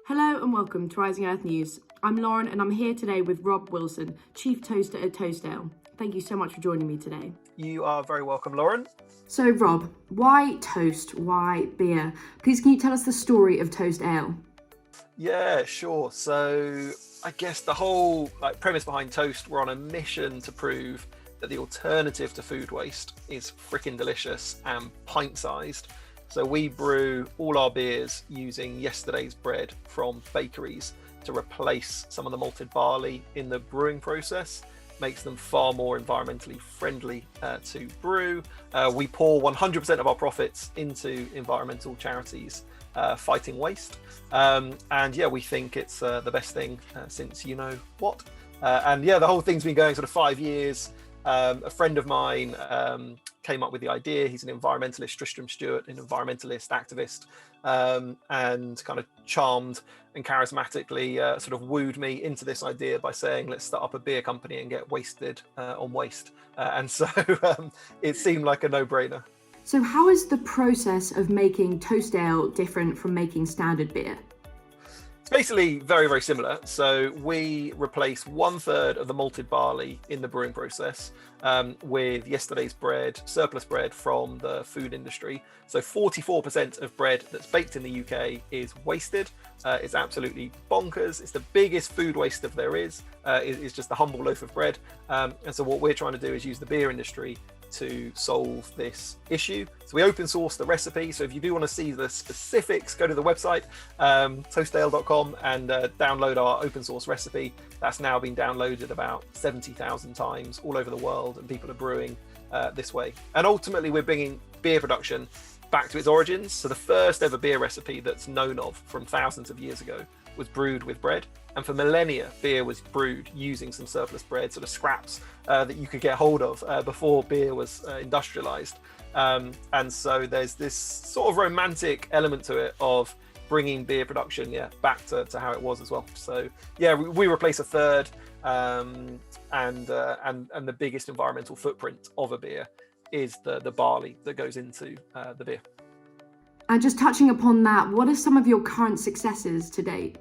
Hello and welcome to Rising Earth News. I'm Lauren and I'm here today with Rob Wilson, Chief Toaster at Toastale. Thank you so much for joining me today. You are very welcome, Lauren. So Rob, why toast? Why beer? Please can you tell us the story of Toast Ale? Yeah, sure. So I guess the whole premise behind Toast, we're on a mission to prove that the alternative to food waste is freaking delicious and pint-sized. So we brew all our beers using yesterday's bread from bakeries to replace some of the malted barley in the brewing process. Makes them far more environmentally friendly to brew. We pour 100% of our profits into environmental charities fighting waste. And yeah, we think it's the best thing since you know what. And yeah, the whole thing's been going sort of 5 years. A friend of mine came up with the idea. He's an environmentalist, Tristram Stewart, an environmentalist activist, and kind of charmed and charismatically sort of wooed me into this idea by saying, let's start up a beer company and get wasted on waste. And so it seemed like a no-brainer. So how is the process of making Toast Ale different from making standard beer? It's basically very, very similar. So we replace 1/3 of the malted barley in the brewing process with yesterday's bread, surplus bread from the food industry. So 44% of bread that's baked in the UK is wasted. It's absolutely bonkers. It's the biggest food waste that there is. It's just a humble loaf of bread. And so what we're trying to do is use the beer industry to solve this issue. So we open source the recipe. So if you do want to see the specifics, go to the website, toastale.com, and download our open source recipe. That's now been downloaded about 70,000 times all over the world, and people are brewing this way. And ultimately, we're bringing beer production back to its origins. So the first ever beer recipe that's known of from thousands of years ago was brewed with bread. And for millennia, beer was brewed using some surplus bread, sort of scraps that you could get hold of before beer was industrialized. And so there's this sort of romantic element to it of bringing beer production back to how it was as well. So yeah, we replace 1/3, and the biggest environmental footprint of a beer is the barley that goes into the beer. And just touching upon that, what are some of your current successes to date?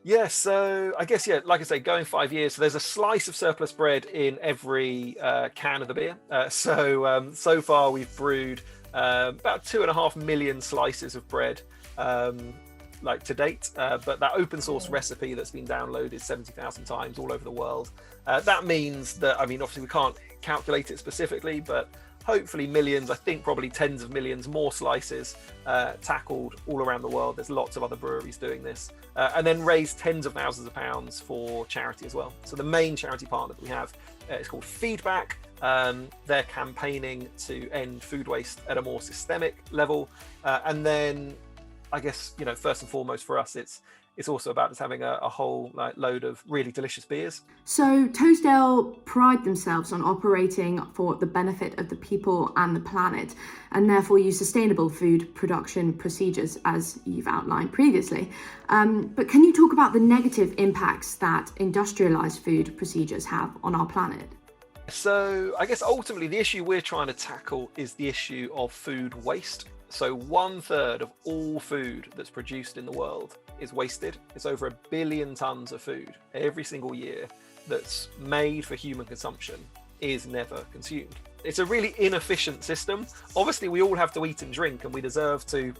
Yeah, so I guess, like I say, going 5 years, so there's a slice of surplus bread in every can of the beer. So far we've brewed about 2.5 million slices of bread to date. But that open source recipe that's been downloaded 70,000 times all over the world. That means that, I mean, obviously we can't calculate it specifically, but hopefully millions, I think probably tens of millions more slices tackled all around the world. There's lots of other breweries doing this, and then raised tens of thousands of pounds for charity as well. So the main charity partner that we have is called Feedback. They're campaigning to end food waste at a more systemic level. And then I guess, first and foremost for us, it's also about just having a whole load of really delicious beers. So Toast Ale pride themselves on operating for the benefit of the people and the planet, and therefore use sustainable food production procedures, as you've outlined previously. But can you talk about the negative impacts that industrialized food procedures have on our planet? So I guess ultimately the issue we're trying to tackle is the issue of food waste. So 1/3 of all food that's produced in the world is wasted. It's over 1 billion tons of food every single year that's made for human consumption is never consumed. It's a really inefficient system. Obviously, we all have to eat and drink, and we deserve to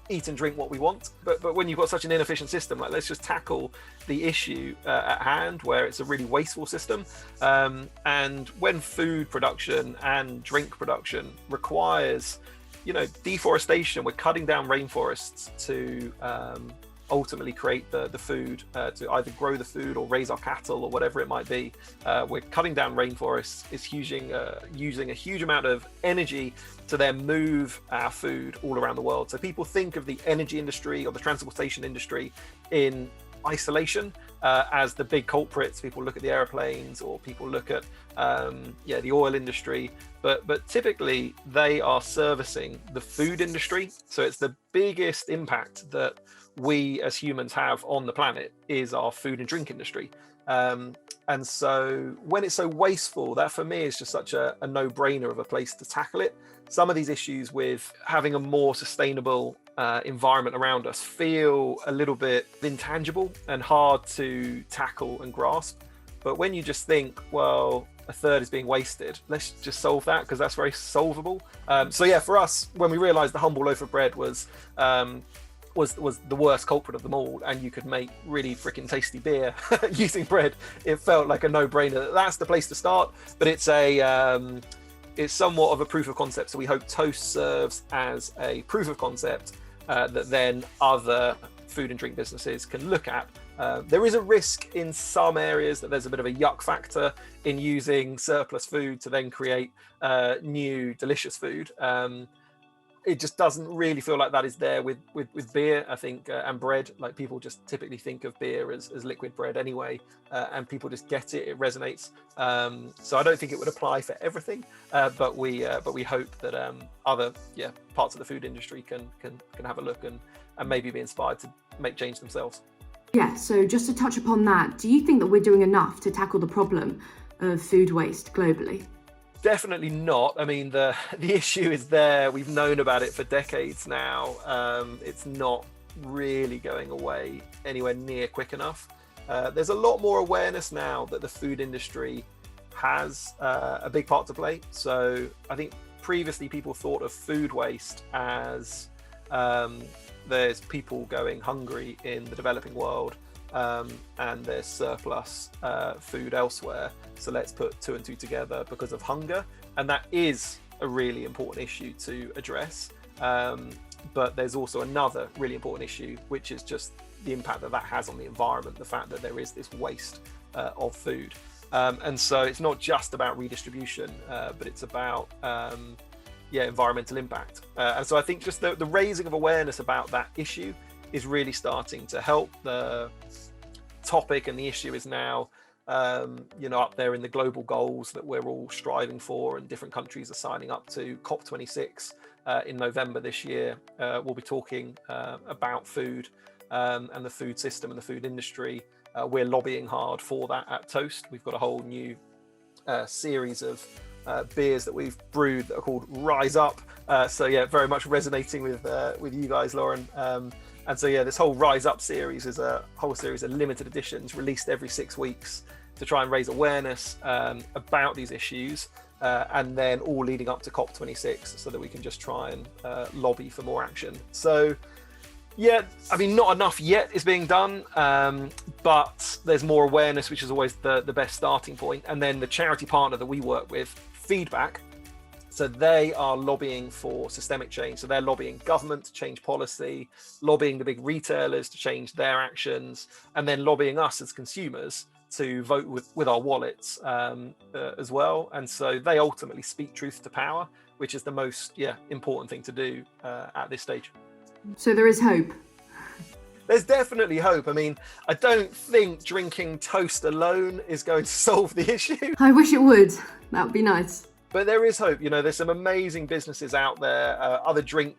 eat and drink what we want. But when you've got such an inefficient system, let's just tackle the issue at hand, where it's a really wasteful system. And when food production and drink production requires deforestation, we're cutting down rainforests to ultimately create the food, to either grow the food or raise our cattle or whatever it might be. We're cutting down rainforests. It's using a huge amount of energy to then move our food all around the world. So people think of the energy industry or the transportation industry in isolation as the big culprits. People look at the airplanes, or people look at the oil industry, but typically they are servicing the food industry. So it's the biggest impact that we as humans have on the planet is our food and drink industry. And so when it's so wasteful, that for me is just such a no-brainer of a place to tackle it. Some of these issues with having a more sustainable environment around us feel a little bit intangible and hard to tackle and grasp. But when you just think, well, a third is being wasted, let's just solve that, because that's very solvable. So yeah, for us, when we realized the humble loaf of bread was the worst culprit of them all, and you could make really freaking tasty beer using bread, it felt like a no-brainer. That's the place to start. But it's somewhat of a proof of concept. So we hope toast serves as a proof of concept that then other food and drink businesses can look at. There is a risk in some areas that there's a bit of a yuck factor in using surplus food to then create new delicious food. It just doesn't really feel like that is there with beer, I think, and bread. Like, people just typically think of beer as liquid bread anyway, and people just get it, it resonates. So I don't think it would apply for everything, but we hope that other parts of the food industry can have a look and maybe be inspired to make change themselves. Yeah, so just to touch upon that, do you think that we're doing enough to tackle the problem of food waste globally? Definitely not. I mean, the issue is there. We've known about it for decades now. It's not really going away anywhere near quick enough. There's a lot more awareness now that the food industry has a big part to play. So I think previously people thought of food waste as there's people going hungry in the developing world, and there's surplus food elsewhere, so let's put two and two together because of hunger. And that is a really important issue to address, but there's also another really important issue, which is just the impact that has on the environment, the fact that there is this waste of food. And so it's not just about redistribution, but it's about environmental impact. And so I think just the raising of awareness about that issue is really starting to help. The topic and the issue is now up there in the global goals that we're all striving for, and different countries are signing up to. COP26 in November this year, we'll be talking about food and the food system and the food industry. We're lobbying hard for that at Toast. We've got a whole new series of beers that we've brewed that are called Rise Up. So yeah, very much resonating with you guys, Lauren. And so yeah, this whole Rise Up series is a whole series of limited editions released every 6 weeks to try and raise awareness about these issues, and then all leading up to COP26, so that we can just try and lobby for more action. So yeah, I mean, not enough yet is being done, but there's more awareness, which is always the best starting point. And then the charity partner that we work with, Feedback, so they are lobbying for systemic change. So they're lobbying government to change policy, lobbying the big retailers to change their actions, and then lobbying us as consumers to vote with our wallets as well. And so they ultimately speak truth to power, which is the most important thing to do at this stage. So there is hope. There's definitely hope. I mean, I don't think drinking toast alone is going to solve the issue. I wish it would. That would be nice. But there is hope. There's some amazing businesses out there, other drink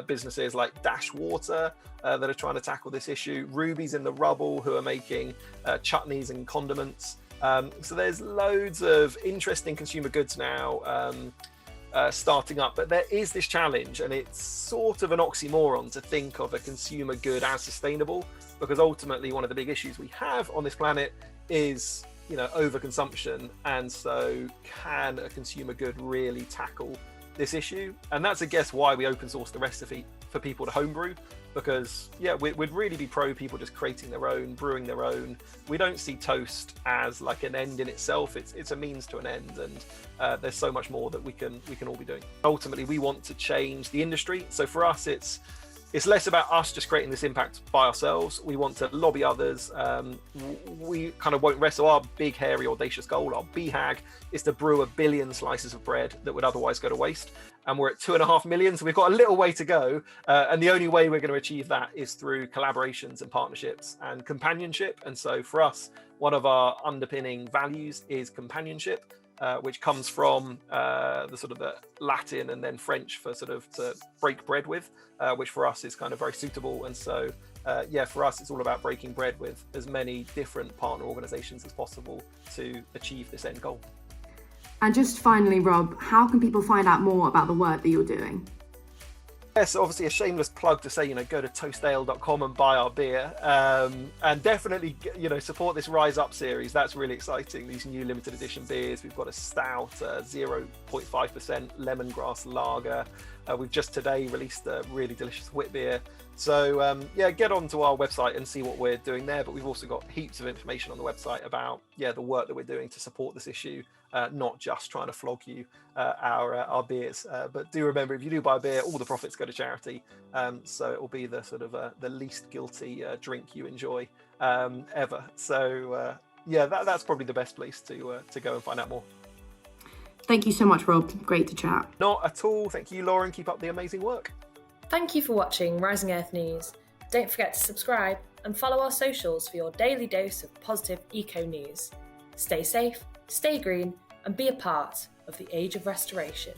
businesses like Dash Water that are trying to tackle this issue. Ruby's in the Rubble, who are making chutneys and condiments. So there's loads of interesting consumer goods now starting up. But there is this challenge, and it's sort of an oxymoron to think of a consumer good as sustainable, because ultimately one of the big issues we have on this planet is overconsumption. And so can a consumer good really tackle this issue? And that's, I guess, why we open source the recipe for people to homebrew, because we'd really be pro people just creating their own, brewing their own. We don't see toast as like an end in itself. It's a means to an end, and there's so much more that we can all be doing. Ultimately, we want to change the industry. So for us, it's less about us just creating this impact by ourselves. We want to lobby others. We kind of won't rest. So our big, hairy, audacious goal, our BHAG, is to brew 1 billion slices of bread that would otherwise go to waste. And we're at 2.5 million, so we've got a little way to go. And the only way we're going to achieve that is through collaborations and partnerships and companionship. And so for us, one of our underpinning values is companionship. Which comes from the Latin and then French for to break bread with, which for us is kind of very suitable. And so, for us, it's all about breaking bread with as many different partner organizations as possible to achieve this end goal. And just finally, Rob, how can people find out more about the work that you're doing? Yes, obviously a shameless plug to say, go to toastale.com and buy our beer, and definitely, support this Rise Up series. That's really exciting. These new limited edition beers. We've got a stout, 0.5% lemongrass lager. We've just today released a really delicious wit beer. So get onto our website and see what we're doing there. But we've also got heaps of information on the website about the work that we're doing to support this issue, not just trying to flog you our beers. But do remember, if you do buy a beer, all the profits go to charity. So it will be the sort of the least guilty drink you enjoy ever. So that's probably the best place to go and find out more. Thank you so much, Rob. Great to chat. Not at all. Thank you, Lauren. Keep up the amazing work. Thank you for watching Rising Earth News. Don't forget to subscribe and follow our socials for your daily dose of positive eco news. Stay safe, stay green, and be a part of the age of restoration.